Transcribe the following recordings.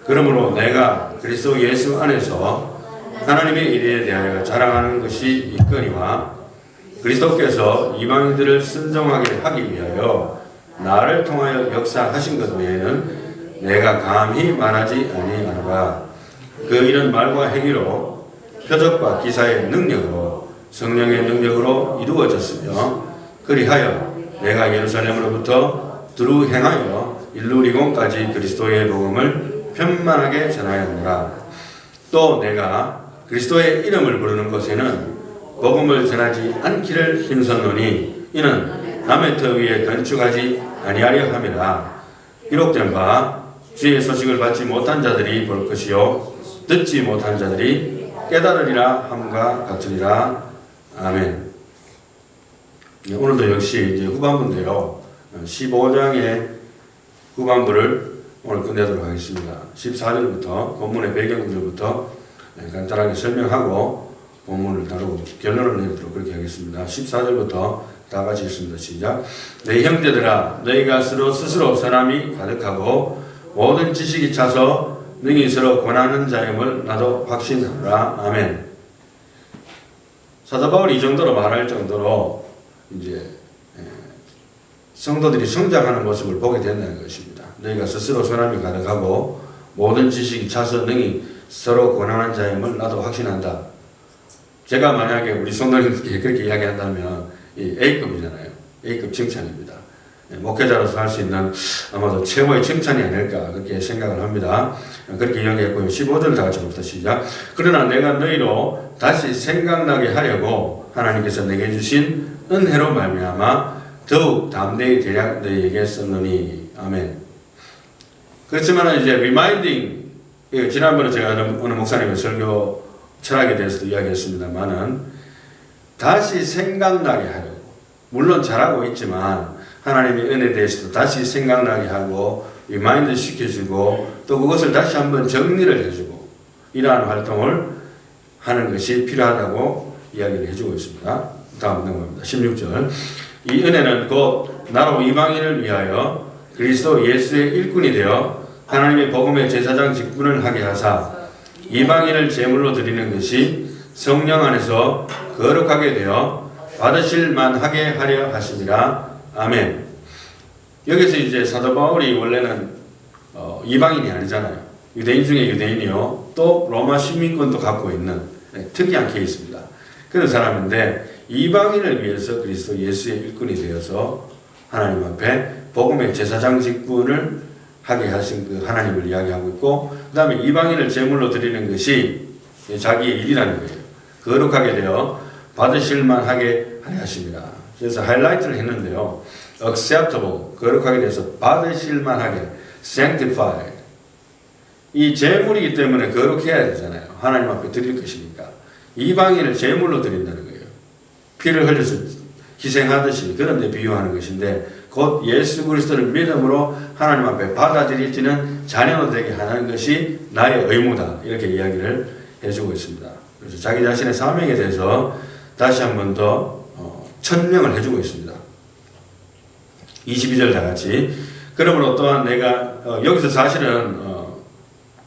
그러므로 내가 그리스도 예수 안에서 하나님의 일에 대하여 자랑하는 것이 있거니와 그리스도께서 이방인들을 순종하게 하기 위하여 나를 통하여 역사하신 것 외에는 내가 감히 말하지 아니하노라. 그 이런 말과 행위로 표적과 기사의 능력으로 성령의 능력으로 이루어졌으며 그리하여 내가 예루살렘으로부터 두루 행하여 일루리곤까지 그리스도의 복음을 편만하게 전하였노라. 또 내가 그리스도의 이름을 부르는 곳에는 복음을 전하지 않기를 힘썼노니 이는 남의 터 위에 건축하지 아니하려 함이라. 기록된 바 주의 소식을 받지 못한 자들이 볼 것이요 듣지 못한 자들이 깨달으리라 함과 같으리라. 아멘. 오늘도 역시 이제 후반부인데요. 15장의 후반부를 오늘 끝내도록 하겠습니다. 14절부터 본문의 배경구절부터 간단하게 설명하고 본문을 다루고 결론을 내도록 그렇게 하겠습니다. 14절부터 다 같이 읽습니다. 시작. 내 형제들아 너희가 스스로 선함이 가득하고 모든 지식이 차서 능히 서로 권하는 자임을 나도 확신하라. 아멘. 사도 바울이 이 정도로 말할 정도로 이제 성도들이 성장하는 모습을 보게 된다는 것입니다. 너희가 스스로 선함이 가득하고 모든 지식이 차서 능히 서로 권하는 자임을 나도 확신한다. 제가 만약에 우리 성도님들께 그렇게 이야기한다면 이 A급이잖아요. A급 칭찬입니다. 목회자로서 할 수 있는 아마도 최고의 칭찬이 아닐까 그렇게 생각을 합니다. 그렇게 이야기했고요. 15절 다 같이 봅시다. 시작. 그러나 내가 너희로 다시 생각나게 하려고 하나님께서 내게 주신 은혜로 말미암아 더욱 담대히 대략 너희에게 썼노니. 아멘. 그렇지만 이제 reminding, 지난번에 제가 어느 목사님의 설교 철학에 대해서도 이야기했습니다만은 다시 생각나게 하려고, 물론 잘하고 있지만 하나님의 은혜에 대해서도 다시 생각나게 하고 리마인드 시켜주고 또 그것을 다시 한번 정리를 해주고 이러한 활동을 하는 것이 필요하다고 이야기를 해주고 있습니다. 다음 넘어갑니다. 16절. 이 은혜는 곧 나로 이방인을 위하여 그리스도 예수의 일꾼이 되어 하나님의 복음의 제사장 직분을 하게 하사 이방인을 제물로 드리는 것이 성령 안에서 거룩하게 되어 받으실 만하게 하려 하심이라. 아멘. 여기서 이제 사도 바울이 원래는 이방인이 아니잖아요. 유대인 중에 유대인이요. 또 로마 시민권도 갖고 있는 특이한 케이스입니다. 그런 사람인데 이방인을 위해서 그리스도 예수의 일꾼이 되어서 하나님 앞에 복음의 제사장 직분을 하게 하신 그 하나님을 이야기하고 있고 그 다음에 이방인을 제물로 드리는 것이 자기의 일이라는 거예요. 거룩하게 되어 받으실 만하게 하려 하십니다. 그래서 하이라이트를 했는데요. acceptable, 거룩하게 돼서 받으실 만하게, sanctified. 이 제물이기 때문에 거룩해야 되잖아요. 하나님 앞에 드릴 것이니까. 이방인을 제물로 드린다는 거예요. 피를 흘려서 희생하듯이 그런 데 비유하는 것인데 곧 예수 그리스도를 믿음으로 하나님 앞에 받아들이지는 자녀로 되게 하는 것이 나의 의무다. 이렇게 이야기를 해주고 있습니다. 그래서 자기 자신의 사명에 대해서 다시 한 번 더 천명을 해주고 있습니다. 22절 다 같이. 그러므로 또한 내가 여기서 사실은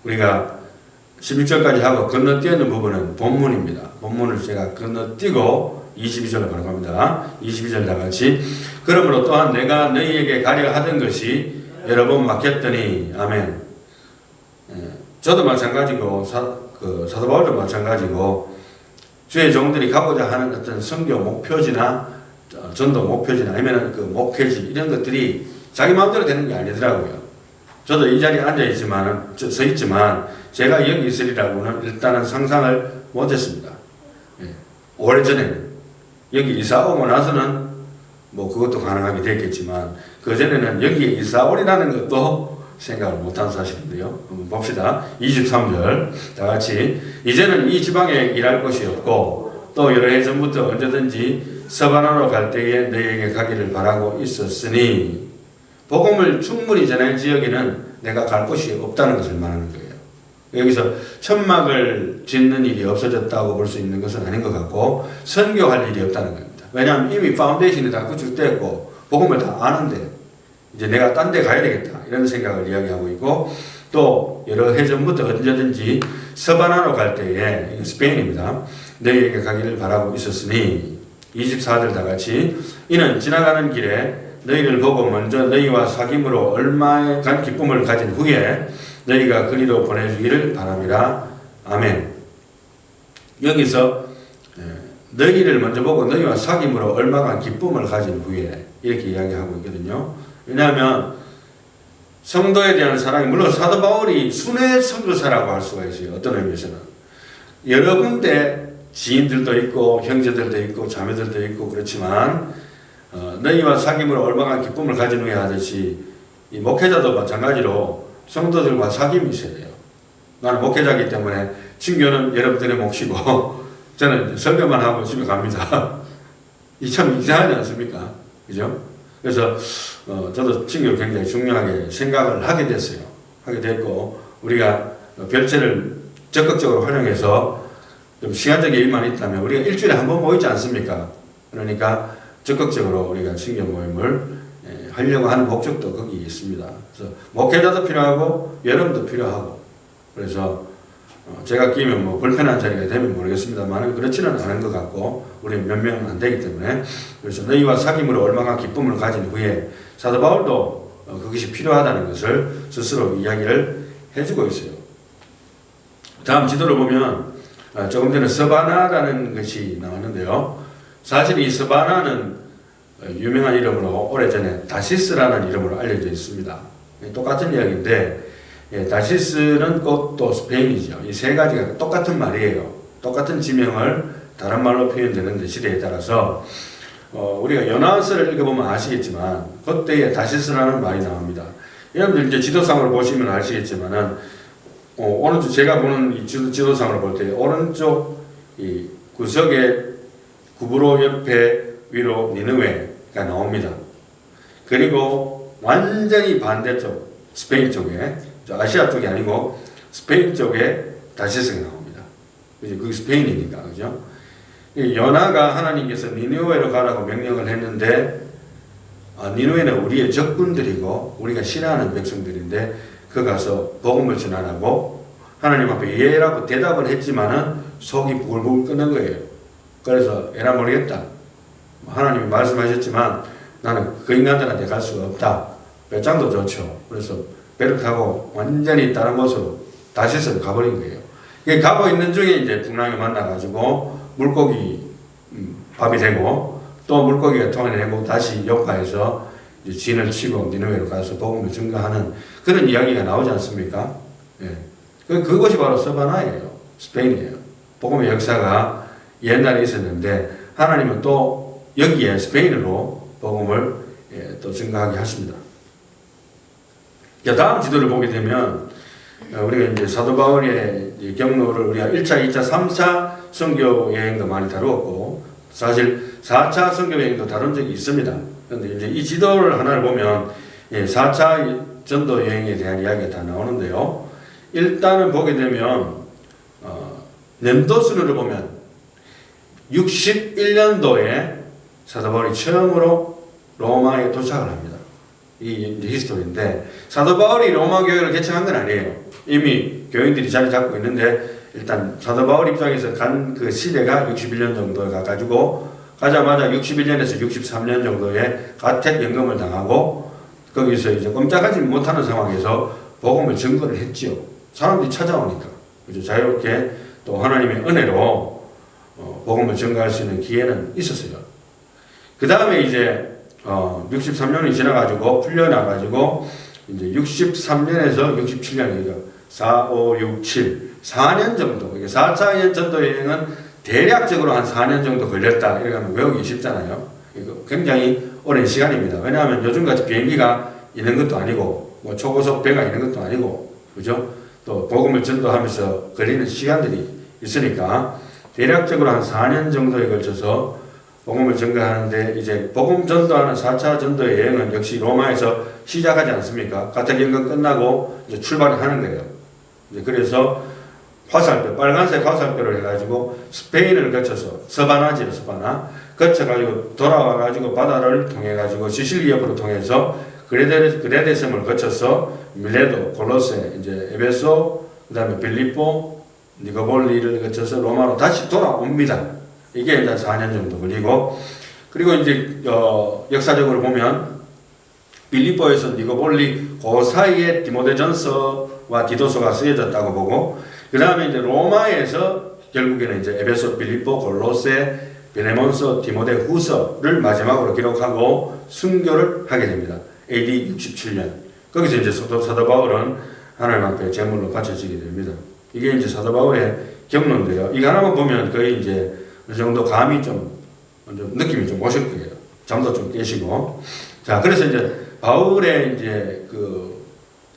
우리가 16절까지 하고 건너뛰는 부분은 본문입니다. 본문을 제가 건너뛰고 22절로 바로 갑니다. 22절 다 같이. 그러므로 또한 내가 너희에게 가려 하던 것이 여러 번 막혔더니. 아멘. 저도 마찬가지고 사도 바울도 마찬가지고 주의 종들이 가고자 하는 어떤 선교 목표지나 전도 목표지나 아니면 그 목회지 이런 것들이 자기 마음대로 되는 게 아니더라고요. 저도 이 자리에 앉아있지만, 서 있지만 제가 여기 있으리라고는 일단은 상상을 못했습니다. 오래전에는 여기 이사 오고 나서는 뭐 그것도 가능하게 됐겠지만 그전에는 여기에 이사 오리라는 것도 생각을 못한 사실인데요. 한번 봅시다. 23절 다 같이. 이제는 이 지방에 일할 곳이 없고 또 여러 해 전부터 언제든지 서바나로 갈 때에 너희에게 가기를 바라고 있었으니. 복음을 충분히 전할 지역에는 내가 갈 곳이 없다는 것을 말하는 거예요. 여기서 천막을 짓는 일이 없어졌다고 볼 수 있는 것은 아닌 것 같고 선교할 일이 없다는 겁니다. 왜냐하면 이미 파운데이션이 다 구축됐고 복음을 다 아는데 이제 내가 딴 데 가야 되겠다 이런 생각을 이야기하고 있고 또 여러 해 전부터 언제든지 서바나로 갈 때에, 이게 스페인입니다, 너희에게 가기를 바라고 있었으니 24절 다 같이 이는 지나가는 길에 너희를 보고 먼저 너희와 사귐으로 얼마간 기쁨을 가진 후에 너희가 그리로 보내주기를 바랍니다. 아멘. 여기서 너희를 먼저 보고 너희와 사귐으로 얼마간 기쁨을 가진 후에 이렇게 이야기하고 있거든요. 왜냐하면 성도에 대한 사랑이, 물론 사도 바울이 순회 선교사라고 할 수가 있어요. 어떤 의미에서는 여러 군데 지인들도 있고 형제들도 있고 자매들도 있고 그렇지만 너희와 사귐으로 얼마간 기쁨을 가진 후에 하듯이 이 목회자도 마찬가지로 성도들과 사귐이 있어야 돼요. 나는 목회자이기 때문에 친교는 여러분들의 몫이고 저는 설교만 하고 집에 갑니다. 이 참 이상하지 않습니까? 그죠? 그래서 저도 친교를 굉장히 중요하게 생각을 하게 됐어요. 하게 됐고 우리가 별채를 적극적으로 활용해서 좀 시간적인 일만 있다면 우리가 일주일에 한 번 모이지 않습니까? 그러니까 적극적으로 우리가 친교 모임을 하려고 하는 목적도 거기 있습니다. 그래서 목회자도 필요하고 여러분도 필요하고, 그래서 제가 끼면 뭐 불편한 자리가 되면 모르겠습니다만 그렇지는 않은 것 같고 우리 몇 명은 안 되기 때문에, 그래서 너희와 사귐으로 얼마나 기쁨을 가진 후에 사도 바울도 그것이 필요하다는 것을 스스로 이야기를 해주고 있어요. 다음 지도를 보면 조금 전에 서바나라는 것이 나왔는데요. 사실 이 서바나는 유명한 이름으로 오래전에 다시스라는 이름으로 알려져 있습니다. 똑같은 이야기인데 다시스는 곧 또 스페인이죠. 이 세 가지가 똑같은 말이에요. 똑같은 지명을 다른 말로 표현되는데 시대에 따라서 우리가 연화서를 읽어보면 아시겠지만 그때에 다시스라는 말이 나옵니다. 여러분들 이제 지도상으로 보시면 아시겠지만은 오른쪽 제가 보는 이 지도상으로 볼 때 오른쪽 이 구석에 구브로 옆에 위로 니느웨가 나옵니다. 그리고 완전히 반대쪽 스페인 쪽에, 아시아 쪽이 아니고 스페인 쪽에 다시스가 나옵니다. 그게 스페인이니까, 그죠? 요나가 하나님께서 니느웨로 가라고 명령을 했는데 니느웨는 우리의 적군들이고 우리가 싫어하는 백성들인데 그 가서 복음을 전하라고 하나님 앞에 예라고 대답을 했지만은 속이 부글부글 끓는 거예요. 그래서 에라 모르겠다. 하나님이 말씀하셨지만 나는 그 인간들한테 갈 수가 없다. 배짱도 좋죠. 그래서 배를 타고 완전히 다른 곳으로 다시스로 가버린 거예요. 가고 있는 중에 이제 풍랑이 만나가지고 물고기 밥이 되고 또 물고기가 통해내고 다시 역파해서 이제 진을 치고 니느웨로 가서 복음을 증거하는 그런 이야기가 나오지 않습니까? 예. 그것이 바로 서바나예요. 스페인이에요. 복음의 역사가 옛날에 있었는데 하나님은 또 여기에 스페인으로 복음을 또 증거하게 하십니다. 다음 지도를 보게 되면 우리가 이제 사도 바울의 경로를 우리가 1차, 2차, 3차 선교 여행도 많이 다루었고 사실 4차 선교 여행도 다룬 적이 있습니다. 그런데 이제 이 지도를 하나를 보면 4차 전도 여행에 대한 이야기가 다 나오는데요. 일단은 보게 되면 년도순으로 보면 61년도에 사도 바울이 처음으로 로마에 도착을 합니다. 이 히스토리인데 사도 바울이 로마 교회를 개척한 건 아니에요. 이미 교인들이 자리 잡고 있는데 일단 사도 바울 입장에서 간 그 시대가 61년 정도에 가가지고 가자마자 61년에서 63년 정도에 가택연금을 당하고 거기서 이제 꼼짝하지 못하는 상황에서 복음을 증거를 했지요. 사람들이 찾아오니까 그죠. 자유롭게 또 하나님의 은혜로 복음을 증거할 수 있는 기회는 있었어요. 그 다음에 이제 63년이 지나가지고 풀려나가지고 이제 63년에서 67년, 4, 5, 6, 7, 4년 정도. 4차 전도 여행은 대략적으로 한 4년 정도 걸렸다. 이렇게 하면 외우기 쉽잖아요. 이거 굉장히 오랜 시간입니다. 왜냐하면 요즘같이 비행기가 있는 것도 아니고, 뭐 초고속 배가 있는 것도 아니고, 그죠? 또 복음을 전도하면서 걸리는 시간들이 있으니까 대략적으로 한 4년 정도에 걸쳐서 복음을 전가하는데 이제 복음 전도하는 4차 전도 여행은 역시 로마에서 시작하지 않습니까? 가택연금 끝나고 이제 출발을 하는 거예요. 이제 그래서 화살표, 빨간색 화살표를 해가지고 스페인을 거쳐서 서바나 거쳐가지고 돌아와가지고 바다를 통해가지고 시실리 옆으로 통해서 그레데섬을 거쳐서 밀레도, 골로세, 이제 에베소, 그다음에 빌립보, 니고볼리를 거쳐서 로마로 다시 돌아옵니다. 이게 이제 4년 정도 걸리고, 그리고 이제 역사적으로 보면 빌립보에서 니고볼리 그 사이에 디모데전서와 디도서가 쓰여졌다고 보고, 그 다음에 이제 로마에서 결국에는 이제 에베소, 빌립보, 골로세, 베네몬서, 디모데후서를 마지막으로 기록하고 순교를 하게 됩니다. AD 67년. 거기서 이제 사도 바울은 하나님 앞에 제물로 바쳐지게 됩니다. 이게 이제 사도 바울의 경로인데요. 이거 하나만 보면 거의 이제 어느 정도 감이 좀 느낌이 좀 오실 거예요. 잠도 좀 깨시고. 자, 그래서 이제 바울의 이제 그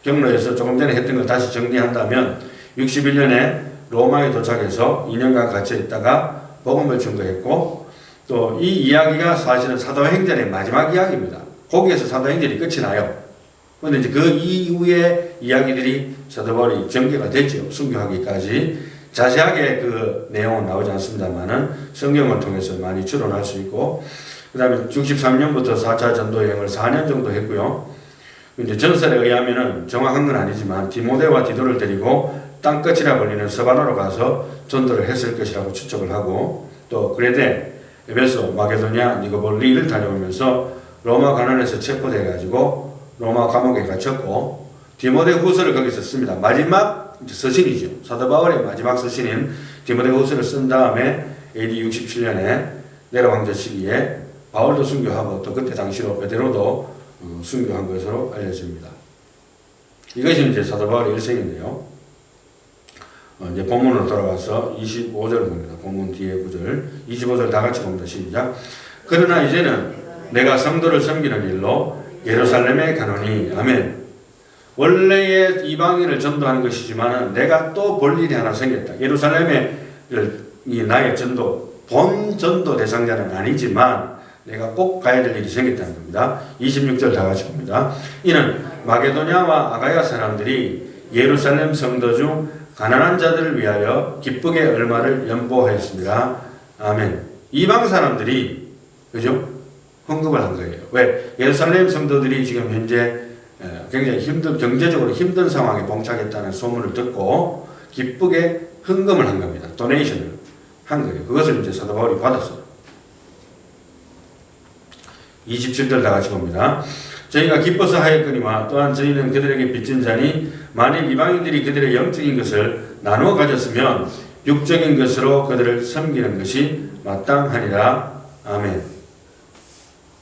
경로에서 조금 전에 했던 걸 다시 정리한다면 61년에 로마에 도착해서 2년간 갇혀 있다가 복음을 증거했고, 또 이 이야기가 사실은 사도행전의 마지막 이야기입니다. 거기에서 사도행전이 끝이 나요. 그런데 이제 그 이후의 이야기들이 사도 바울이 전개가 됐죠. 순교하기까지. 자세하게 그 내용은 나오지 않습니다만은 성경을 통해서 많이 추론할 수 있고, 그 다음에 63년부터 4차 전도 여행을 4년 정도 했고요. 이제 전설에 의하면은 정확한 건 아니지만 디모데와 디도를 데리고 땅끝이라 불리는 서바나로 가서 전도를 했을 것이라고 추측을 하고, 또 그레데, 에베소, 마게도냐, 니고볼리를 다녀오면서 로마 관원에서 체포돼 가지고 로마 감옥에 갇혔고, 디모데후서를 거기서 씁니다. 마지막 서신이죠. 사도 바울의 마지막 서신인 디모데후서를 쓴 다음에 AD 67년에 네로 황제 시기에 바울도 순교하고, 또 그때 당시로 베드로도 순교한 것으로 알려집니다. 이것이 이제 사도 바울의 일생인데요. 이제 본문으로 돌아가서 25절 봅니다. 본문 뒤에 구절, 25절 다 같이 봅니다. 시작. 그러나 이제는 내가 성도를 섬기는 일로 예루살렘에 가노니. 아멘. 원래의 이방인을 전도하는 것이지만 내가 또 볼 일이 하나 생겼다. 예루살렘에 이 나의 전도, 본 전도 대상자는 아니지만 내가 꼭 가야 될 일이 생겼다는 겁니다. 26절 다 같이 봅니다. 이는 마게도냐와 아가야 사람들이 예루살렘 성도 중 가난한 자들을 위하여 기쁘게 얼마를 연보하였습니다. 아멘. 이방 사람들이, 그죠? 헌금을 한 거예요. 왜? 예루살렘 성도들이 지금 현재 굉장히 경제적으로 힘든 상황에 봉착했다는 소문을 듣고 기쁘게 헌금을 한 겁니다. 도네이션을 한 거예요. 그것을 이제 사도 바울이 받았어요. 27절 다 같이 봅니다. 저희가 기뻐서 하였거니와 또한 저희는 그들에게 빚진 자니 만일 이방인들이 그들의 영적인 것을 나누어 가졌으면 육적인 것으로 그들을 섬기는 것이 마땅하니라. 아멘.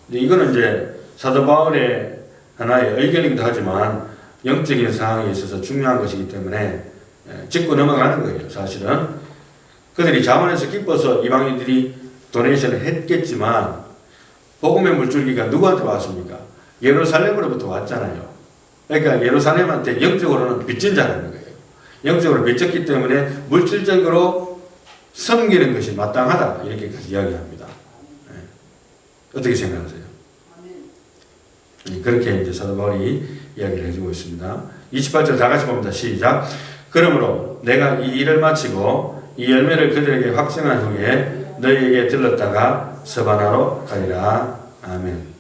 이거는 이제 사도 바울의 하나의 의견이기도 하지만 영적인 상황에 있어서 중요한 것이기 때문에 짚고 넘어가는 거예요. 사실은 그들이 자원해서 기뻐서 이방인들이 도네이션을 했겠지만 복음의 물줄기가 누구한테 왔습니까? 예루살렘으로부터 왔잖아요. 그러니까 예루살렘한테 영적으로는 빚진 자라는 거예요. 영적으로 빚졌기 때문에 물질적으로 섬기는 것이 마땅하다. 이렇게까지 이야기합니다. 네. 어떻게 생각하세요? 그렇게 이제 사도 바울이 이야기를 해주고 있습니다. 28절 다 같이 봅니다. 시작. 그러므로 내가 이 일을 마치고 이 열매를 그들에게 확증한 후에 너희에게 들렀다가 서바나로 가리라. 아멘.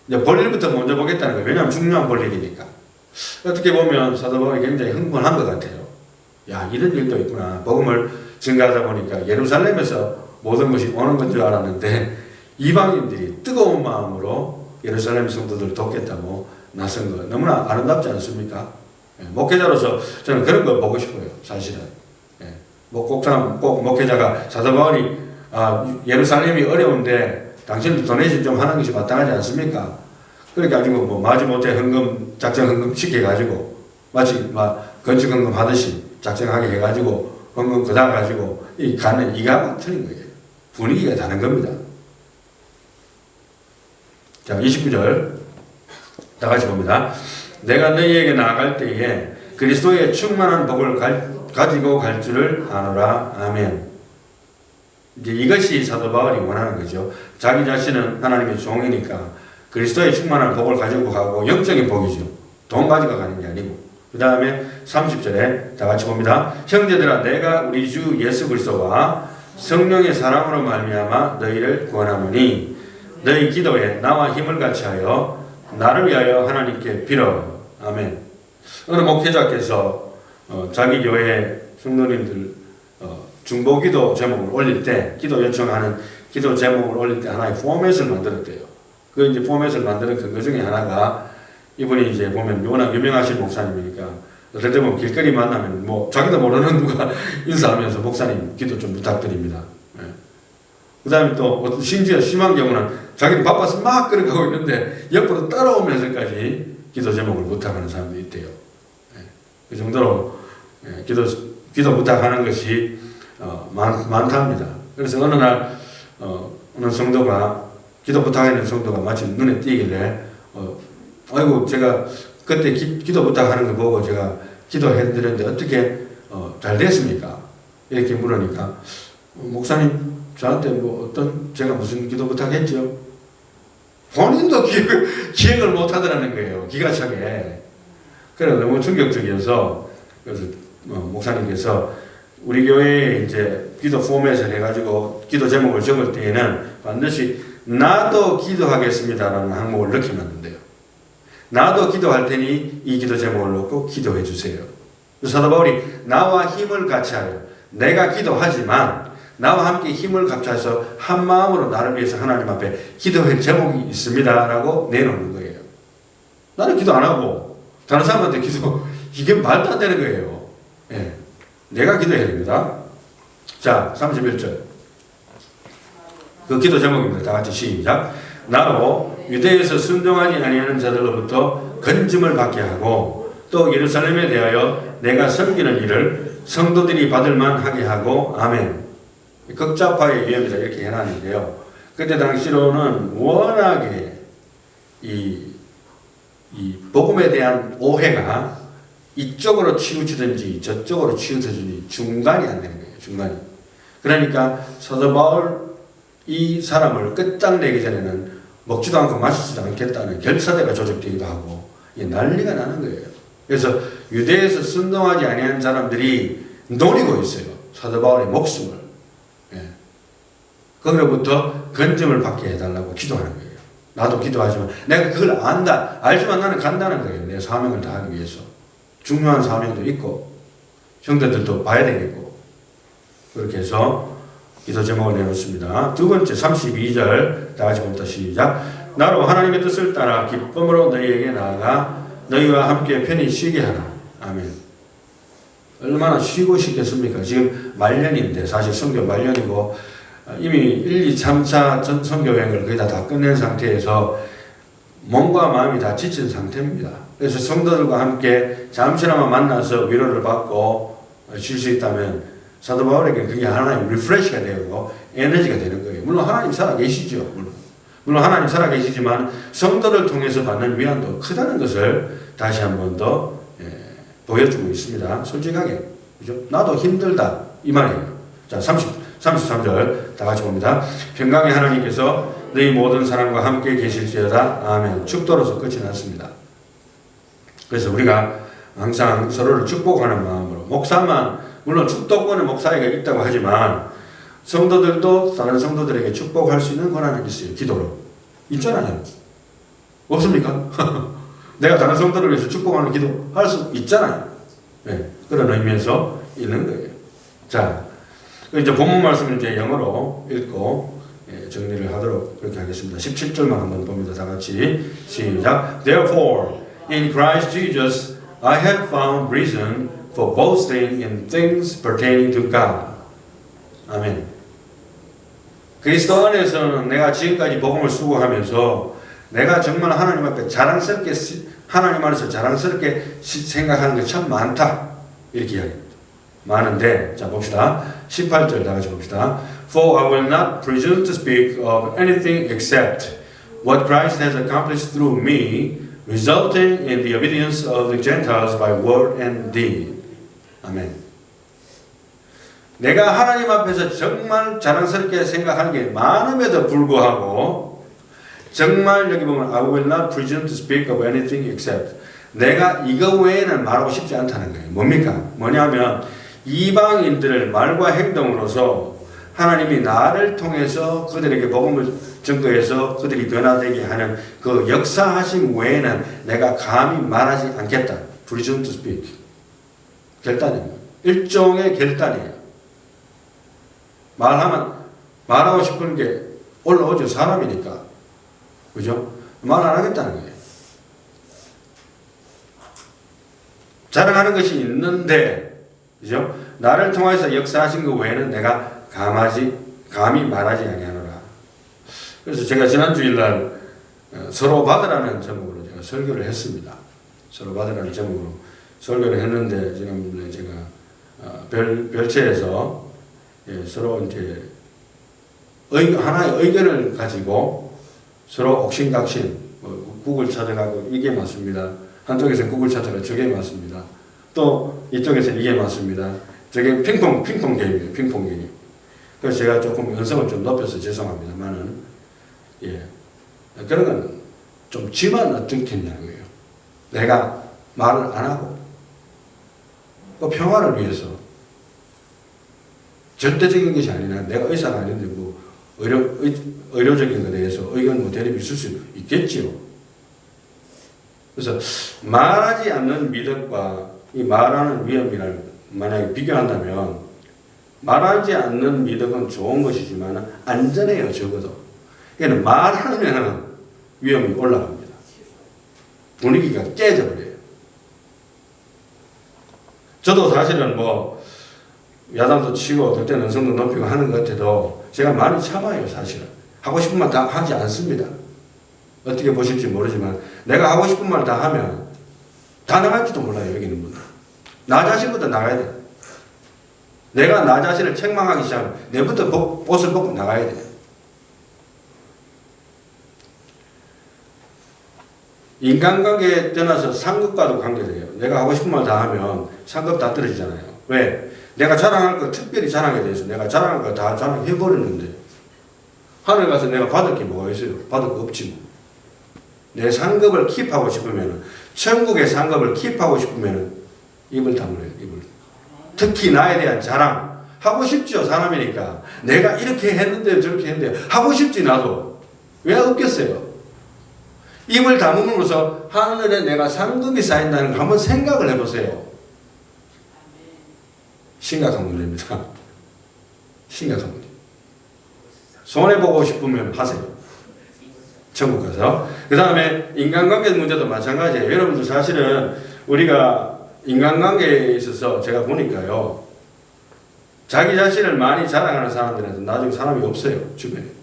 이제 볼일부터 먼저 보겠다는 거예요. 왜냐하면 중요한 볼일이니까. 어떻게 보면 사도 바울이 굉장히 흥분한 것 같아요. 야, 이런 일도 있구나. 복음을 증가하다 보니까 예루살렘에서 모든 것이 오는 건 줄 알았는데 이방인들이 뜨거운 마음으로 예루살렘 성도들을 돕겠다고 나선 거 너무나 아름답지 않습니까? 목회자로서 저는 그런 거 보고 싶어요. 사실은. 꼭 목회자가 사도 바울이 예루살렘이 어려운데 당신도 도네이션 좀 하는 것이 마땅하지 않습니까? 그러니까 가지고 뭐 마지못해 헌금 작정 헌금 시켜가지고 마치 막 건축 헌금 하듯이 작정하게 해가지고 헌금 그다 가지고 이 가는 이가 틀린 거예요. 분위기가 다른 겁니다. 자, 29절 다 같이 봅니다. 내가 너희에게 나아갈 때에 그리스도의 충만한 복을 가지고 갈 줄을 아노라. 아멘. 이제 이것이 사도 바울이 원하는 거죠. 자기 자신은 하나님의 종이니까 그리스도의 충만한 복을 가지고 가고 영적인 복이죠. 돈 가지고 가는 게 아니고. 그 다음에 30절에 다 같이 봅니다. 형제들아, 내가 우리 주 예수 그리스도와 성령의 사랑으로 말미암아 너희를 구원하노니 너희 기도에 나와 힘을 같이하여 나를 위하여 하나님께 빌어. 아멘. 어느 목회자께서 자기 교회 성도님들 중보기도 제목을 올릴 때, 기도 요청하는 기도 제목을 올릴 때 하나의 포맷을 만들었대요. 그 이제 포맷을 만드는 그 중에 하나가, 이분이 이제 보면 워낙 유명하신 목사님이니까 어떨 때 보면 길거리 만나면 뭐 자기도 모르는 누가 인사하면서 목사님 기도 좀 부탁드립니다. 그 다음에 또 심지어 심한 경우는 자기는 바빠서 막 걸어가고 있는데 옆으로 따라오면서까지 기도 제목을 부탁하는 사람도 있대요. 그 정도로 기도 부탁하는 것이 많답니다. 그래서 어느 날 어느 성도가 기도 부탁하는 성도가 마침 눈에 띄길래 아이고 제가 그때 기도 부탁하는 거 보고 제가 기도해드렸는데 어떻게 잘 됐습니까? 이렇게 물으니까 목사님 저한테 뭐 제가 무슨 기도 부탁했죠? 본인도 기억을 못 하더라는 거예요. 기가 차게. 그래 너무 충격적이어서 그래서 목사님께서 우리 교회에 이제 기도 포맷을 해가지고 기도 제목을 적을 때에는 반드시 나도 기도하겠습니다라는 항목을 넣기만 돼요. 나도 기도할 테니 이 기도 제목을 넣고 기도해 주세요. 사도 바울이 나와 힘을 같이하여 내가 기도하지만 나와 함께 힘을 같이해서 한 마음으로 나를 위해서 하나님 앞에 기도할 제목이 있습니다 라고 내놓는 거예요. 나는 기도 안 하고 다른 사람한테 이게 말도 안 되는 거예요. 예. 내가 기도해야 됩니다. 자, 31절. 그 기도 제목입니다. 다 같이 시작. 나로 유대에서 순종하지 아니하는 자들로부터 건짐을 받게 하고 또 예루살렘에 대하여 내가 섬기는 일을 성도들이 받을 만하게 하고 아멘. 극자파의 위험이다 이렇게 해놨는데요. 그때 당시로는 워낙에 이 복음에 대한 오해가 이쪽으로 치우치든지 저쪽으로 치우치든지 중간이 안 되는 거예요. 중간이. 그러니까 사도 바울 이 사람을 끝장내기 전에는 먹지도 않고 마시지도 않겠다는 결사대가 조직되기도 하고 난리가 나는 거예요. 그래서 유대에서 순종하지 아니한 사람들이 노리고 있어요. 사도 바울의 목숨을. 예. 거기로부터 건짐을 받게 해달라고 기도하는 거예요. 나도 기도하지만 내가 그걸 안다. 알지만 나는 간다는 거예요. 내 사명을 다하기 위해서. 중요한 사명도 있고 형제들도 봐야 되겠고 그렇게 해서 기도 제목을 내놓습니다. 두 번째 32절 다 같이 봅니다. 시작. 나로 하나님의 뜻을 따라 기쁨으로 너희에게 나아가 너희와 함께 편히 쉬게 하라. 아멘. 얼마나 쉬고 싶겠습니까? 지금 말년인데 사실 선교 말년이고 이미 1, 2, 3차 전 선교 여행을 거의 다 끝낸 상태에서 몸과 마음이 다 지친 상태입니다. 그래서 성도들과 함께 잠시나마 만나서 위로를 받고 쉴 수 있다면 사도 바울에게 그게 하나의 리프레시가 되고 에너지가 되는 거예요. 물론 하나님 살아계시죠. 물론 하나님 살아계시지만 성도를 통해서 받는 위안도 크다는 것을 다시 한 번 더 보여주고 있습니다. 솔직하게. 그죠? 나도 힘들다. 이 말이에요. 자, 33절 다 같이 봅니다. 평강의 하나님께서 너희 모든 사람과 함께 계실지어다. 아멘. 축도로서 끝이 났습니다. 그래서 우리가 항상 서로를 축복하는 마음으로 목사만 물론 축도권의 목사에게 있다고 하지만 성도들도 다른 성도들에게 축복할 수 있는 권한이 있어요. 기도로. 있잖아요. 없습니까? 내가 다른 성도를 위해서 축복하는 기도 할 수 있잖아요. 네, 그런 의미에서 있는 거예요. 자, 이제 본문 말씀을 이제 영어로 읽고 정리를 하도록 그렇게 하겠습니다. 17절만 한번 봅니다. 다 같이 시작. Therefore, in Christ Jesus, I have found reason for boasting in things pertaining to God. 아멘. 그리스도 안에서는 내가 지금까지 복음을 수고하면서 내가 정말 하나님 앞에 자랑스럽게 하나님 안에서 자랑스럽게 생각하는 게 참 많다. 이렇게 이야기합니다. 많은데 자 봅시다. 18절 다 같이 봅시다. For I will not presume to speak of anything except what Christ has accomplished through me, resulting in the obedience of the Gentiles by word and deed. 아멘. 내가 하나님 앞에서 정말 자랑스럽게 생각하는 게 많음에도 불구하고 정말 여기 보면 I will not presume to speak of anything except 내가 이거 외에는 말하고 싶지 않다는 거예요. 뭡니까? 뭐냐면 이방인들을 말과 행동으로서 하나님이 나를 통해서 그들에게 복음을 증거해서 그들이 변화되게 하는 그 역사하심 외에는 내가 감히 말하지 않겠다. Presume to speak. 결단입니다. 일종의 결단이에요. 말하고 싶은 게 올라오죠. 사람이니까. 그죠? 말 안 하겠다는 거예요. 자랑하는 것이 있는데, 그죠? 나를 통해서 역사하신 것 외에는 내가 감히 말하지 아니하노라. 그래서 제가 지난 주일날 서로 받으라는 제목으로 제가 설교를 했습니다. 서로 받으라는 제목으로 설교를 했는데 지난번에 제가 별채에서 서로 이제 하나의 의견을 가지고 서로 옥신각신 국을 찾아가고 이게 맞습니다. 한쪽에서 국을 찾아가 저게 맞습니다. 또 이쪽에서 이게 맞습니다. 저게 핑퐁 게임이에요. 핑퐁 게임. 그래서 제가 조금 연성을 좀 높여서 죄송합니다만은 그런 건 좀 지만 어떻겠냐고요. 내가 말을 안 하고 그 평화를 위해서 절대적인 것이 아니라 내가 의사가 아닌데 뭐 의료적인 것에 대해서 의견 대립이 있을 수 있겠지요. 그래서 말하지 않는 미덕과 이 말하는 위험이를 만약에 비교한다면 말하지 않는 미덕은 좋은 것이지만 안전해요. 적어도. 그러니까 말하면 위험이 올라갑니다. 분위기가 깨져버려요. 저도 사실은 뭐 야단도 치고 어떨 때는 성도 높이고 하는 것 같아도 제가 많이 참아요. 사실은. 하고 싶은 말 다 하지 않습니다. 어떻게 보실지 모르지만 내가 하고 싶은 말 다 하면 다 나갈지도 몰라요. 여기 있는 분들. 나 자신부터 나가야 돼. 내가 나 자신을 책망하기 시작하면 내부터 옷을 벗고 나가야 돼. 인간관계에 떠나서 상급과도 관계돼요. 내가 하고 싶은 말 다 하면 상급 다 떨어지잖아요. 왜? 내가 자랑할 거 특별히 자랑에 대해서 내가 자랑할 거 다 자랑해버리는데 하늘 가서 내가 받을 게 뭐가 있어요? 받을 거 없지 뭐. 내 상급을 킵하고 싶으면 천국의 상급을 킵하고 싶으면 입을 다물어요. 입을. 특히 나에 대한 자랑 하고 싶죠. 사람이니까 내가 이렇게 했는데 저렇게 했는데 하고 싶지 나도. 왜 없겠어요? 입을 다물으면서 하늘에 내가 상급이 쌓인다는 걸 한번 생각을 해보세요. 심각한 문제입니다. 심각한 문제. 손해보고 싶으면 하세요. 천국 가서. 그 다음에 인간관계 문제도 마찬가지예요. 여러분들 사실은 우리가 인간관계에 있어서 제가 보니까요. 자기 자신을 많이 자랑하는 사람들한테 나중에 사람이 없어요. 주변에.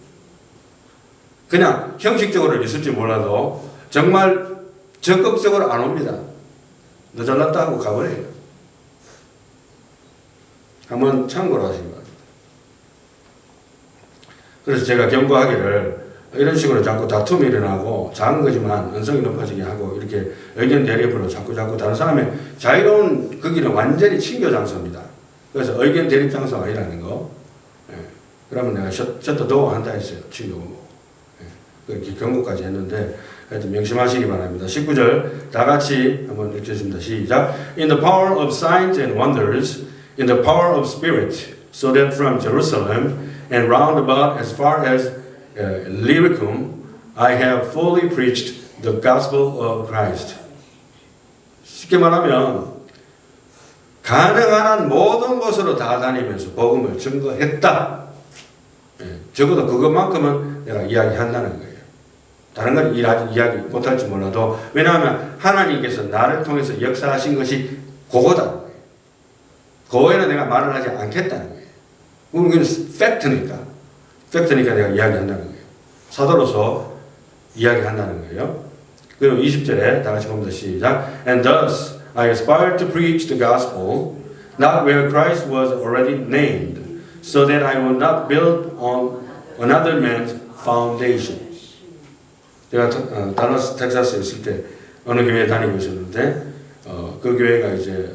그냥 형식적으로 있을지 몰라도 정말 적극적으로 안 옵니다. 너 잘났다 하고 가버려요. 한번 참고로 하시기 바랍니다. 그래서 제가 경고하기를 이런 식으로 자꾸 다툼이 일어나고 작은 거지만 언성이 높아지게 하고 이렇게 의견 대립으로 자꾸 다른 사람의 자유로운 거기는 완전히 친교 장소입니다. 그래서 의견 대립 장소가 아니라는 거. 그러면 내가 셔터 도어 한다 했어요. 친교. 그렇게 경고까지 했는데 하여튼 명심하시기 바랍니다. 19절 다 같이 한번 읽겠습니다. 시작. In the power of signs and wonders, in the power of spirit, so that from Jerusalem and round about as far as Illyricum, I have fully preached the gospel of Christ. 쉽게 말하면 가능한 한 모든 곳으로 다 다니면서 복음을 증거했다. 적어도 그것만큼은 내가 이야기한다는 거예요. 다른 건 이야기 못할지 몰라도 왜냐하면 하나님께서 나를 통해서 역사하신 것이 그거다는 거예요. 그거에는 내가 말을 하지 않겠다는 거예요. 그건 팩트니까 내가 이야기한다는 거예요. 사도로서 이야기한다는 거예요. 그럼 20절에 다 같이 봅니다. 시작. And thus I aspired to preach the gospel, not where Christ was already named, so that I would not build on another man's foundation. 제가 달라스 텍사스에 있을 때 어느 교회에 다니고 있었는데 그 교회가 이제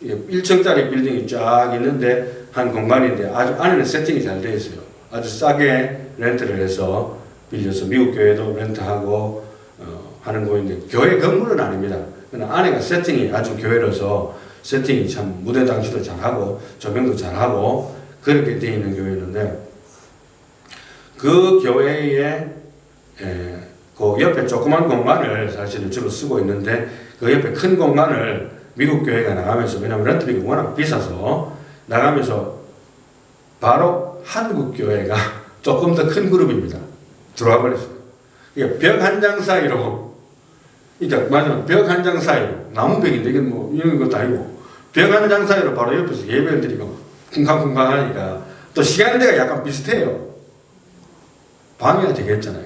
1층짜리 빌딩이 쫙 있는데 한 공간인데 아주 안에는 세팅이 잘 되어 있어요. 아주 싸게 렌트를 해서 빌려서 미국 교회도 렌트하고 하는 곳인데 교회 건물은 아닙니다. 그러나 안에가 세팅이 아주 교회로서 세팅이 참 무대 당시도 잘하고 조명도 잘하고 그렇게 되어 있는 교회였는데 그 교회에 그 옆에 조그만 공간을 사실은 주로 쓰고 있는데 그 옆에 큰 공간을 미국 교회가 나가면서 왜냐하면 렌트비가 워낙 비싸서 나가면서 바로 한국 교회가 조금 더 큰 그룹입니다. 들어와 버렸어요. 그러니까 벽 한 장 사이로 그러니까 맞아 벽 한 장 사이로 나무 벽인데 이게 뭐 이런 것도 아니고 벽 한 장 사이로 바로 옆에서 예배를 드리고 쿵쾅쿵쾅 하니까 또 시간대가 약간 비슷해요. 방해가 되겠잖아요.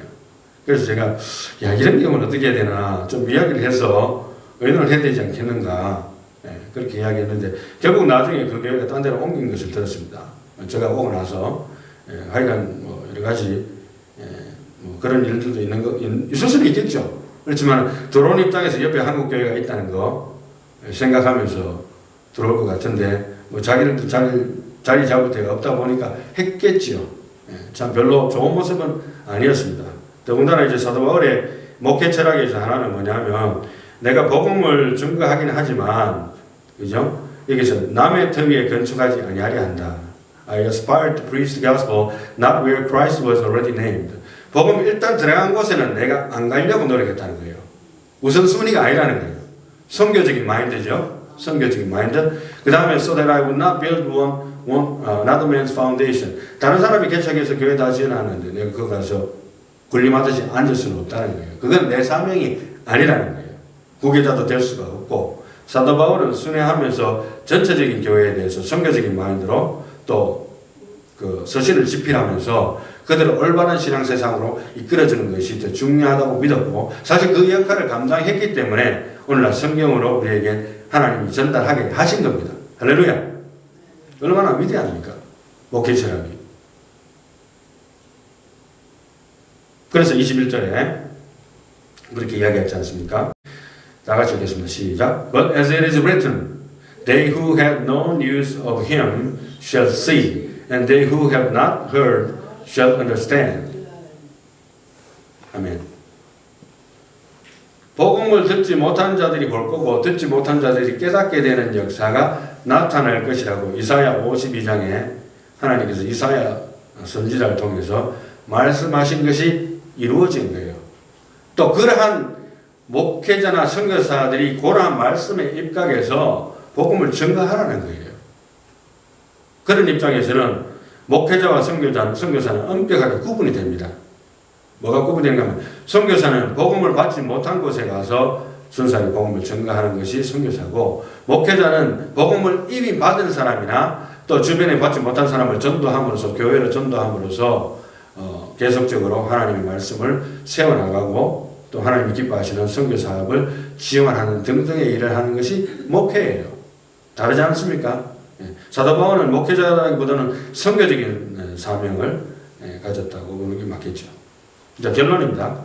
그래서 제가 야 이런 경우는 어떻게 해야 되나 좀 이야기를 해서 의논을 해야 되지 않겠는가 그렇게 이야기했는데 결국 나중에 그 교회가 딴 데로 옮긴 것을 들었습니다. 제가 오고 나서 하여간 뭐 여러 가지 뭐 그런 일들도 있을 수도 있겠죠. 그렇지만 들어온 입장에서 옆에 한국 교회가 있다는 거 생각하면서 들어올 것 같은데 뭐 자기들도 자리 잡을 데가 없다 보니까 했겠지요. 참 별로 좋은 모습은 아니었습니다. 더군다나 이제 사도 바울의 목회 철학에서 하나는 뭐냐면 내가 복음을 증거하긴 하지만 그죠? 여기서 남의 터 위에 건축하지 아니하려 한다. I aspire to preach the gospel not where Christ was already named. 복음 일단 들어간 곳에는 내가 안 가려고 노력했다는 거예요. 우선순위가 아니라는 거예요. 선교적인 마인드죠. 선교적인 마인드. 그 다음에 so that I would not build another man's foundation. 다른 사람이 개척해서 교회 다 지어놨는데 내가 그거 가서 군림하듯이 앉을 수는 없다는 거예요. 그건 내 사명이 아니라는 거예요. 후계자도 될 수가 없고 사도 바울은 순회하면서 전체적인 교회에 대해서 선교적인 마인드로 또 그 서신을 집필하면서 그들을 올바른 신앙 세상으로 이끌어주는 것이 더 중요하다고 믿었고 사실 그 역할을 감당했기 때문에 오늘날 성경으로 우리에게 하나님이 전달하게 하신 겁니다. 할렐루야. 얼마나 위대합니까? 목회 철학이. 그래서 21절에 그렇게 이야기했지 않습니까? 다 같이 읽겠습니다. 시작. But as it is written, they who have no news of him shall see, and they who have not heard shall understand. 아멘. 복음을 듣지 못한 자들이 볼 거고 듣지 못한 자들이 깨닫게 되는 역사가 나타날 것이라고 이사야 52장에 하나님께서 이사야 선지자를 통해서 말씀하신 것이 이루어진 거예요. 또 그러한 목회자나 선교사들이 그러한 말씀에 입각해서 복음을 증거하라는 거예요. 그런 입장에서는 목회자와 선교사는 엄격하게 구분이 됩니다. 뭐가 구분되는가 하면 선교사는 복음을 받지 못한 곳에 가서 순수하게 복음을 증거하는 것이 선교사고 목회자는 복음을 이미 받은 사람이나 또 주변에 받지 못한 사람을 전도함으로써 교회를 전도함으로써 계속적으로 하나님의 말씀을 세워나가고 또 하나님이 기뻐하시는 선교 사업을 지원하는 등등의 일을 하는 것이 목회예요. 다르지 않습니까? 사도 바울은 목회자라기보다는 선교적인 사명을 가졌다고 보는 게 맞겠죠. 자, 결론입니다.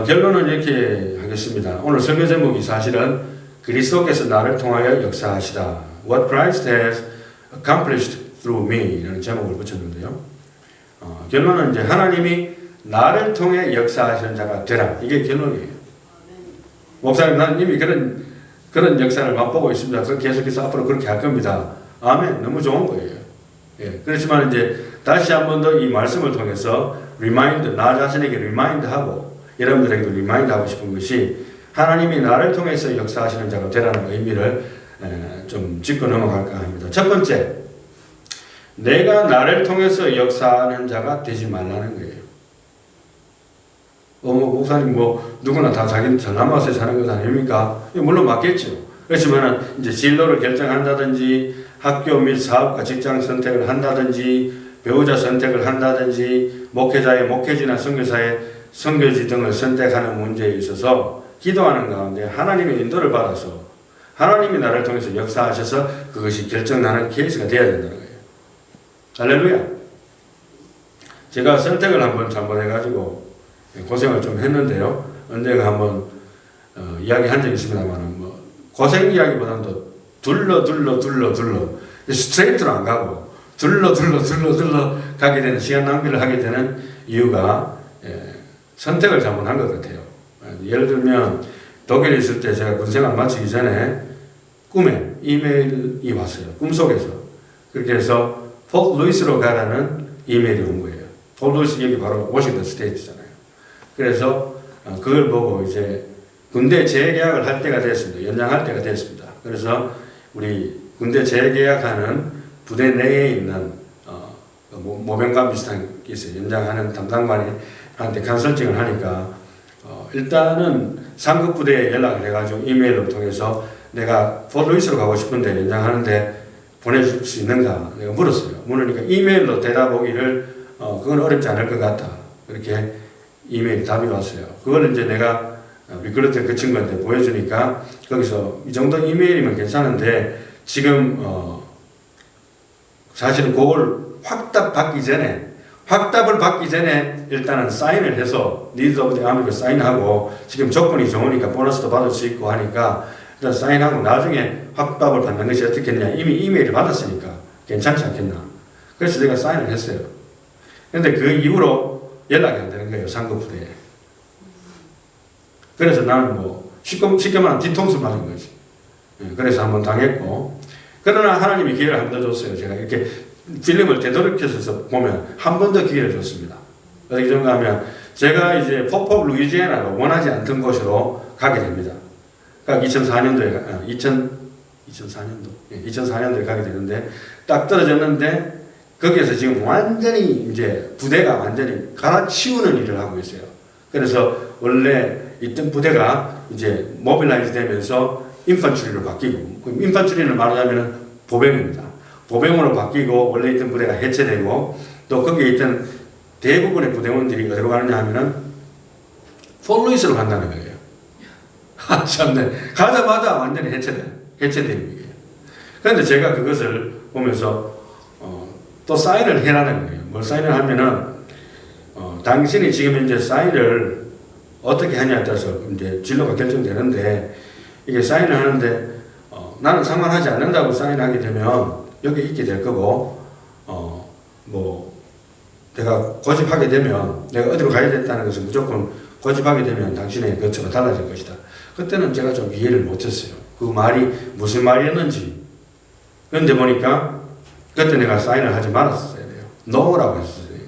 결론은 이렇게 하겠습니다. 오늘 설교 제목이 사실은 그리스도께서 나를 통하여 역사하시다. What Christ has accomplished through me 라는 제목을 붙였는데요. 결론은 이제 하나님이 나를 통해 역사하시는 자가 되라. 이게 결론이에요. 목사님, 난 이미 그런 역사를 맛보고 있습니다. 그래서 계속해서 앞으로 그렇게 할 겁니다. 아멘. 너무 좋은 거예요. 예. 그렇지만 이제 다시 한 번 더 이 말씀을 통해서 나 자신에게 리마인드하고 여러분들에게도 리마인드하고 싶은 것이 하나님이 나를 통해서 역사하시는 자가 되라는 의미를 좀 짚고 넘어갈까 합니다. 첫 번째, 내가 나를 통해서 역사하는 자가 되지 말라는 거예요. 목사님 누구나 다 자기는 잘난 맛에 사는 것 아닙니까? 물론 맞겠죠. 그렇지만 이제 진로를 결정한다든지 학교 및 사업과 직장 선택을 한다든지 배우자 선택을 한다든지 목회자의 목회지나 선교사의 선교지 등을 선택하는 문제에 있어서 기도하는 가운데 하나님의 인도를 받아서 하나님이 나를 통해서 역사하셔서 그것이 결정나는 케이스가 되어야 된다는 거예요. 할렐루야. 제가 선택을 한번 잘못해가지고 고생을 좀 했는데요. 언젠가 한번 이야기한 적이 있습니다만 고생 이야기보다는 더 둘러 스트레이트로 안 가고 둘러 가게 되는 시간 낭비를 하게 되는 이유가 선택을 잘못한 것 같아요. 예를 들면 독일에 있을 때 제가 군생활 마치기 전에 꿈에 이메일이 왔어요. 꿈속에서 그렇게 해서 폴 루이스로 가라는 이메일이 온 거예요. 폴 루이스 여기 바로 워싱턴 스테이트잖아요. 그래서 그걸 보고 이제 군대 재계약을 할 때가 됐습니다. 연장할 때가 됐습니다. 그래서 우리 군대 재계약하는 부대 내에 있는 모병관 비슷한 게 있어요. 연장하는 담당관한테 컨설팅을 하니까 일단은 상급 부대에 연락을 해가지고 이메일을 통해서 내가 폴 루이스로 가고 싶은데 연장하는데 보내줄 수 있는가 내가 물었어요. 물으니까 이메일로 대답 오기를 그건 어렵지 않을 것 같다. 그렇게 이메일 답이 왔어요. 그걸 이제 내가 미끄러뜨 그 친구한테 보여주니까 거기서 이 정도 이메일이면 괜찮은데 지금 사실은 그걸 확답을 받기 전에 일단은 사인을 해서 니드 오브 더 아미를 사인하고 지금 조건이 좋으니까 보너스도 받을 수 있고 하니까 일단 사인하고 나중에 확답을 받는 것이 어떻겠냐. 이미 이메일을 받았으니까 괜찮지 않겠나. 그래서 제가 사인을 했어요. 근데 그 이후로 연락이 안 되는 거예요. 상급 부대에. 그래서 나는 쉽게 말하면 뒤통수 맞은 거지. 그래서 한번 당했고, 그러나 하나님이 기회를 한 번 더 줬어요. 제가 이렇게 필름을 되돌이켜서 보면 한 번 더 기회를 줬습니다. 어떻게 좀 가면 제가 이제 포포 루이지애나가 원하지 않던 곳으로 가게 됩니다. 그러니까 2004년도에 가게 되는데 딱 떨어졌는데 거기에서 지금 완전히 이제 부대가 완전히 갈아치우는 일을 하고 있어요. 그래서 원래 있던 부대가 이제 모빌라이즈 되면서 인펀트리로 바뀌고, 인펀트리는 말하자면 보병입니다. 보병으로 바뀌고 원래 있던 부대가 해체되고 또 거기에 있던 대부분의 부대원들이 어디로 가느냐 하면은 폴 루이스로 간다는 거예요. 참네. 가자마자 완전히 해체되는 거예요. 그런데 제가 그것을 보면서 또 사인을 해라는 거예요. 뭘 사인을 하면은 당신이 지금 이제 사인을 어떻게 하냐에 따라서 이제 진로가 결정되는데 이게 사인을 하는데 나는 상관하지 않는다고 사인하게 되면 여기 있게 될 거고 내가 고집하게 되면 내가 어디로 가야 된다는 것은 무조건 고집하게 되면 당신의 거처가 달라질 것이다. 그때는 제가 좀 이해를 못했어요. 그 말이 무슨 말이었는지. 그런데 보니까 그때 내가 사인을 하지 말았어야 돼요. NO라고 했어야 돼요.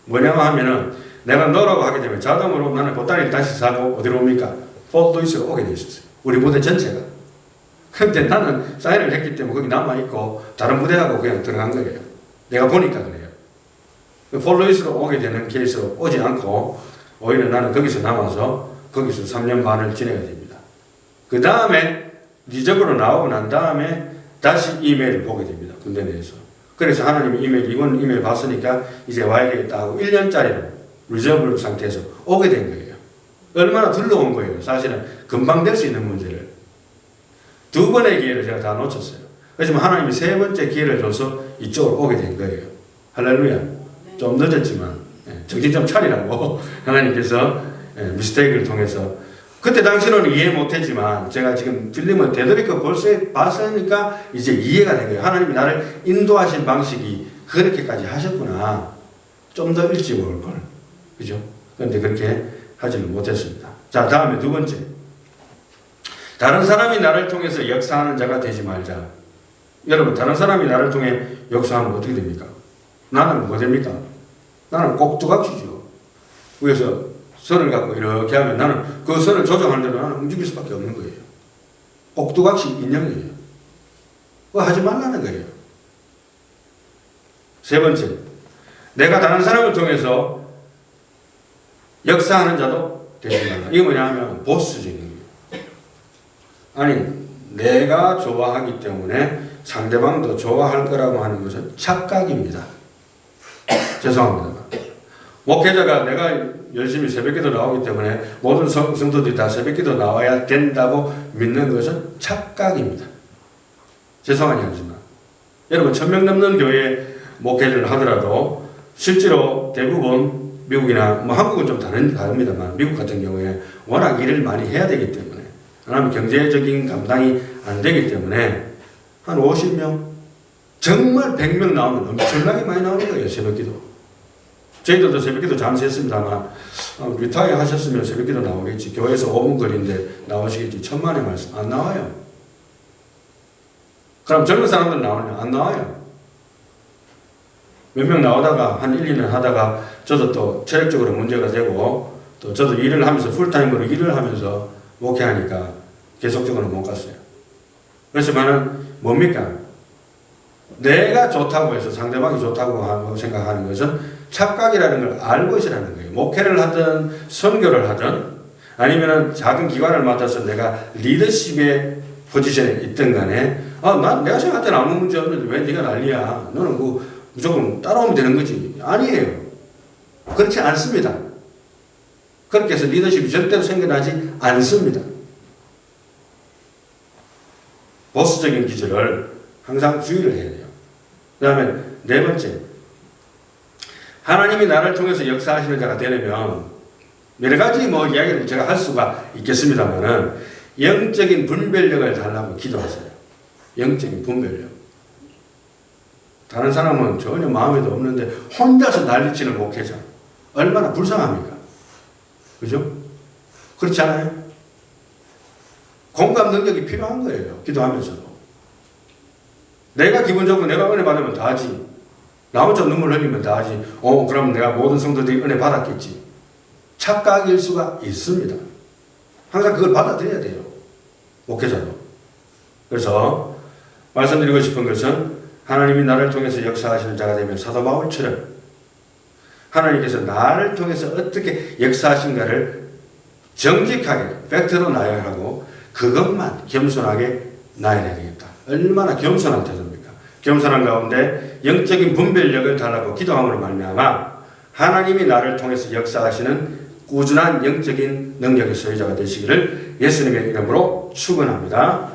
뭐냐고 하면은 내가 NO라고 하게 되면 자동으로 나는 보따리를 다시 사고 어디로 옵니까? 폴 루이스로 오게 돼 있었어요. 우리 부대 전체가. 근데 나는 사인을 했기 때문에 거기 남아있고 다른 부대하고 그냥 들어간 거예요. 내가 보니까 그래요. 폴 루이스로 오게 되는 케이스로 오지 않고 오히려 나는 거기서 남아서 거기서 3년 반을 지내게 됩니다. 그 다음에 리저브로 나오고 난 다음에 다시 이메일을 보게 됩니다. 군대 내에서. 그래서 하나님이 이번 이메일 봤으니까 이제 와야 되겠다 하고 1년짜리로 리저브 상태에서 오게 된 거예요. 얼마나 둘러온 거예요. 사실은 금방 될 수 있는 문제를. 2번의 기회를 제가 다 놓쳤어요. 그렇지만 하나님이 3번째 기회를 줘서 이쪽으로 오게 된 거예요. 할렐루야. 좀 늦었지만 정신 좀 차리라고 하나님께서 미스테이크를 통해서 그때 당시로는 이해 못했지만 제가 지금 필름을 되돌이켜 봤으니까 이제 이해가 된 거예요. 하나님이 나를 인도하신 방식이 그렇게까지 하셨구나. 좀 더 일찍 올 걸. 그죠? 그런데 그렇게 하지는 못했습니다. 자, 다음에 2번째. 다른 사람이 나를 통해서 역사하는 자가 되지 말자. 여러분, 다른 사람이 나를 통해 역사하면 어떻게 됩니까? 나는 뭐 됩니까? 나는 꼭두각시죠. 그래서 선을 갖고 이렇게 하면 나는 그 선을 조정하는 대로 나는 움직일 수밖에 없는 거예요. 꼭두각시 인형이에요. 그거 하지 말라는 거예요. 3번째. 내가 다른 사람을 통해서 역사하는 자도 되지 말라. 이게 뭐냐 하면 보스적인 거예요. 아니, 내가 좋아하기 때문에 상대방도 좋아할 거라고 하는 것은 착각입니다. 죄송합니다. 목회자가 내가 열심히 새벽기도 나오기 때문에 모든 성도들이 다 새벽기도 나와야 된다고 믿는 것은 착각입니다. 죄송하니 하지만 여러분 1000명 넘는 교회 목회를 하더라도 실제로 대부분 미국이나 한국은 좀 다릅니다만 미국 같은 경우에 워낙 일을 많이 해야 되기 때문에 하나님 경제적인 감당이 안 되기 때문에 한 50명 정말 100명 나오면 엄청나게 많이 나오는 거예요. 새벽기도. 저희들도 새벽기도 잠시 했습니다만 리타이어 하셨으면 새벽기도 나오겠지. 교회에서 5분 거리인데 나오시겠지. 천만의 말씀 안 나와요. 그럼 젊은 사람들 나오냐? 안 나와요. 몇 명 나오다가 한 1, 2년 하다가 저도 또 체력적으로 문제가 되고 또 저도 일을 하면서 풀타임으로 일을 하면서 목회하니까 계속적으로 못 갔어요. 그렇지만은 뭡니까? 내가 좋다고 해서 상대방이 좋다고 생각하는 것은 착각이라는 걸 알고 있으라는 거예요. 목회를 하든 선교를 하든 아니면은 작은 기관을 맡아서 내가 리더십의 포지션에 있든 간에 내가 생각할 때는 아무 문제 없는데 왜 네가 난리야. 너는 무조건 따라오면 되는 거지. 아니에요. 그렇지 않습니다. 그렇게 해서 리더십이 절대로 생겨나지 않습니다. 보스적인 기질을 항상 주의를 해야 돼요. 그 다음에 네 번째, 하나님이 나를 통해서 역사하시는 자가 되려면 여러 가지 이야기를 제가 할 수가 있겠습니다만은 영적인 분별력을 달라고 기도하세요. 영적인 분별력. 다른 사람은 전혀 마음에도 없는데 혼자서 난리치는 목회자. 얼마나 불쌍합니까? 그죠? 그렇지 않아요? 공감 능력이 필요한 거예요. 기도하면서도. 내가 기분 좋고 내가 은혜 받으면 다 하지. 나 혼자 눈물 흘리면 다 하지. 그럼 내가 모든 성도들이 은혜 받았겠지. 착각일 수가 있습니다. 항상 그걸 받아들여야 돼요. 목회자도. 그래서 말씀드리고 싶은 것은 하나님이 나를 통해서 역사하시는 자가 되면 사도 바울처럼 하나님께서 나를 통해서 어떻게 역사하신가를 정직하게 팩트로 나열하고 그것만 겸손하게 나열해야 되겠다. 얼마나 겸손한 태도입니까? 겸손한 가운데 영적인 분별력을 달라고 기도함으로 말미암아 하나님이 나를 통해서 역사하시는 꾸준한 영적인 능력의 소유자가 되시기를 예수님의 이름으로 축원합니다.